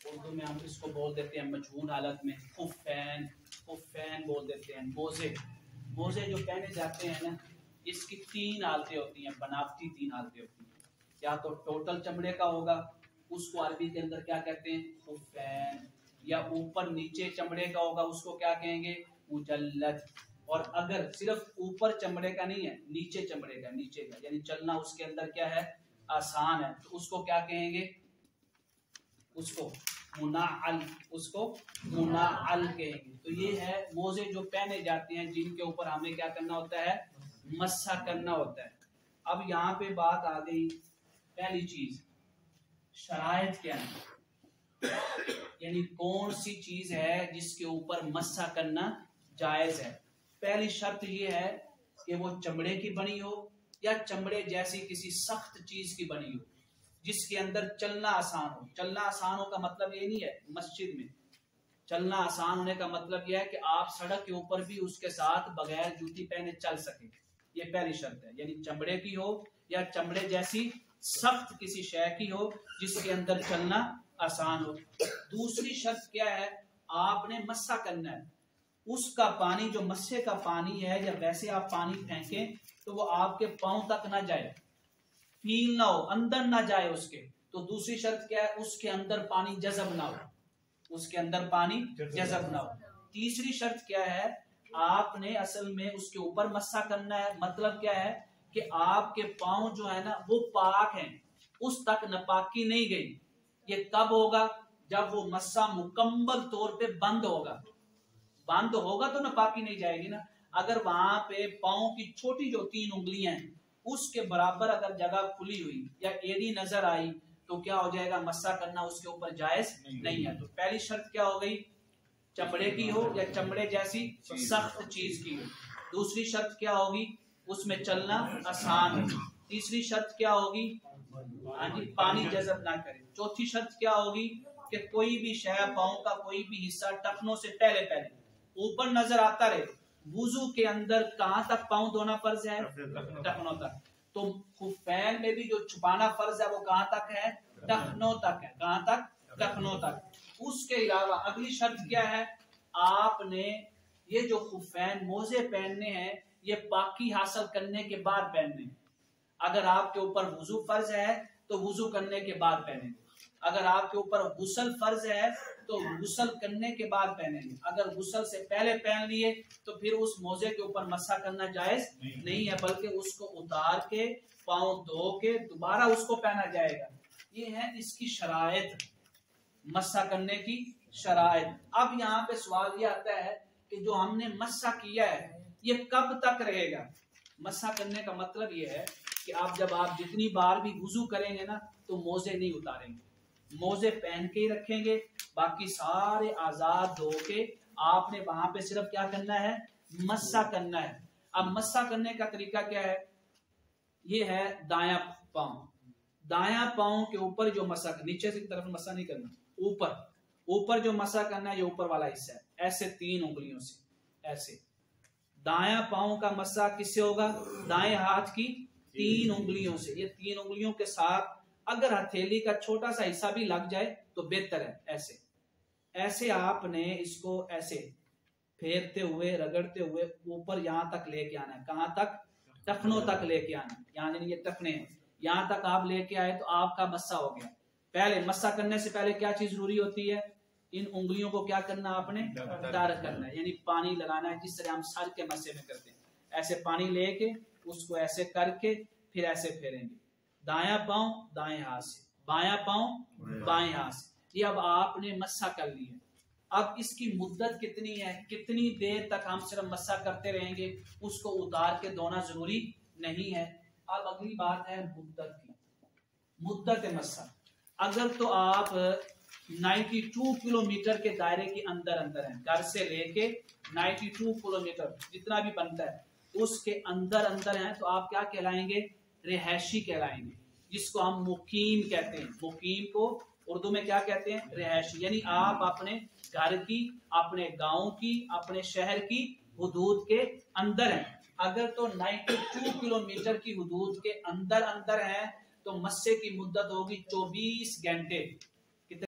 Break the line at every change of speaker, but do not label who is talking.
उर्दू में हम इसको बोल देते हैं मजहूल हालत में खुफैन, खुफैन बोल देते हैं। मोजे, मोजे जो पहने जाते हैं ना, इसकी 3 हालतें होती हैं, बनावटी 3 हालतें होती हैं। या तो टोटल चमड़े का होगा, उसको अरबी के अंदर क्या कहते हैं, खुफैन। या ऊपर नीचे चमड़े का होगा, उसको क्या कहेंगे, मुजल्लद। और अगर सिर्फ ऊपर चमड़े का नहीं है, नीचे चमड़े का, नीचे का यानी चलना उसके अंदर क्या है, आसान है, तो उसको क्या कहेंगे, उसको मुनाअल, उसको मुनाअल कहेंगे। तो ये है मोजे जो पहने जाते हैं, जिनके ऊपर हमें क्या करना होता है, मस्सा करना होता है। अब यहाँ पे बात आ गई, पहली चीज शरायत क्या है, यानी कौन सी चीज है जिसके ऊपर मस्सा करना जायज है। पहली शर्त ये है कि वो चमड़े की बनी हो या चमड़े जैसी किसी सख्त चीज की बनी हो, जिसके अंदर चलना आसान हो। चलना आसान हो का मतलब ये नहीं है मस्जिद में चलना आसान होने का मतलब यह है कि आप सड़क के ऊपर भी उसके साथ बगैर जूती पहने चल सके। ये पहली शर्त है, यानी चमड़े की हो या चमड़े जैसी सख्त किसी शय की हो जिसके अंदर चलना आसान हो। दूसरी शर्त क्या है, आपने मस्सा करना है, उसका पानी जो मस्से का पानी है, या वैसे आप पानी फेंकें तो वो आपके पांव तक ना जाए, फील ना हो, अंदर ना जाए उसके। तो दूसरी शर्त क्या है, उसके अंदर पानी जज़ब ना हो, उसके अंदर पानी जज़ब ना हो। तीसरी शर्त क्या है, आपने असल में उसके ऊपर मस्सा करना है, मतलब क्या है कि आपके पांव जो है ना वो पाक हैं, उस तक नापाकी नहीं गई। ये कब होगा, जब वो मस्सा मुकम्मल तौर पे बंद होगा। बंद होगा तो नापाकी नहीं जाएगी ना। अगर वहां पे पांव की छोटी जो 3 उंगलियां हैं उसके बराबर अगर जगह खुली हुई या एड़ी नजर आई तो क्या हो जाएगा, मस्सा करना उसके ऊपर जायज नहीं है। तो पहली शर्त क्या हो गई, चमड़े की हो या चमड़े जैसी सख्त चीज की हो। दूसरी शर्त क्या होगी, उसमें चलना आसान हो। तीसरी शर्त क्या होगी, हाँ जी, पानी जज़ब ना करे। चौथी शर्त क्या होगी कि कोई भी शय, पांव का कोई भी हिस्सा टखनों से पहले पहले ऊपर नजर आता रहे। वुजू के अंदर कहां तक पांव धोना फर्ज है, टखनों तक। तो खुफैन में भी जो छुपाना फर्ज है वो कहां तक है, टखनों तक है। कहां तक, टखनों तक। उसके अलावा अगली शर्त क्या है, आपने ये जो खुफैन मोजे पहनने हैं ये पाकी हासिल करने के बाद पहनने हैं। अगर आपके ऊपर वुजू फर्ज है तो वुजू करने के बाद पहनेंगे। अगर आपके ऊपर गुस्ल फर्ज है तो गुस्ल करने के बाद पहनेंगे। अगर गुस्ल से पहले पहन लिए तो फिर उस मोजे के ऊपर मस्सा करना जायज नहीं है, बल्कि उसको उतार के पांव धो के दोबारा उसको पहना जाएगा। ये है इसकी शराइत, मस्सा करने की शराइत। अब यहाँ पे सवाल ये आता है कि जो हमने मस्सा किया है ये कब तक रहेगा। मस्सा करने का मतलब ये है कि जब आप जितनी बार भी वुजू करेंगे ना तो मोजे नहीं उतारेंगे, मोजे पहन के ही रखेंगे। बाकी सारे आजाद धो के आपने वहां पे सिर्फ क्या करना है, मस्सा करना है। अब मस्सा करने का तरीका क्या है, ये है दायां पांव। दायां पांव के ऊपर जो मस्सा, नीचे से तरफ मस्सा नहीं करना, ऊपर ऊपर जो मस्सा करना है ये ऊपर वाला हिस्सा है, ऐसे 3 उंगलियों से ऐसे। दायां पांव का मस्सा किससे होगा, दाएं हाथ की 3 उंगलियों से। ये 3 उंगलियों के साथ अगर हथेली का छोटा सा हिस्सा भी लग जाए तो बेहतर है। ऐसे ऐसे आपने इसको ऐसे फेरते हुए, रगड़ते हुए ऊपर यहां तक लेके आना है। कहां तक, टखनों तक लेके आना है। यहाँ ये टखने हैं, यहां तक आप लेके आए तो आपका मस्सा हो गया। पहले मस्सा करने से पहले क्या चीज जरूरी होती है, इन उंगलियों को क्या करना, आपने दार करना है, यानी पानी लगाना है, जिस तरह हम सर के मस्से में करते हैं। ऐसे पानी लेके उसको ऐसे करके फिर ऐसे फेरेंगे। दायां पांव दाएं हाथ से, बायां पांव बाएं हाथ से। ये अब आपने मस्सा कर लिया। अब इसकी मुद्दत कितनी है, कितनी देर तक हम सिर्फ मस्सा करते रहेंगे, उसको उतार के धोना जरूरी नहीं है। अब अगली बात है मुद्दत की, मुद्दत मस्सा। अगर तो आप 92 किलोमीटर के दायरे के अंदर अंदर हैं, घर से लेके 92 किलोमीटर जितना भी बनता है उसके अंदर अंदर हैं, तो आप क्या कहलाएंगे, रिहायशी कहलाएंगे, जिसको हम मुकीम कहते हैं। मुकीम को उर्दू में क्या कहते हैं, रिहायशी। यानी आप अपने घर की, अपने गांव की, अपने शहर की हुदूद के अंदर हैं। अगर तो 92 किलोमीटर की हुदूद के अंदर अंदर हैं तो मस्से की मुद्दत होगी 24 घंटे।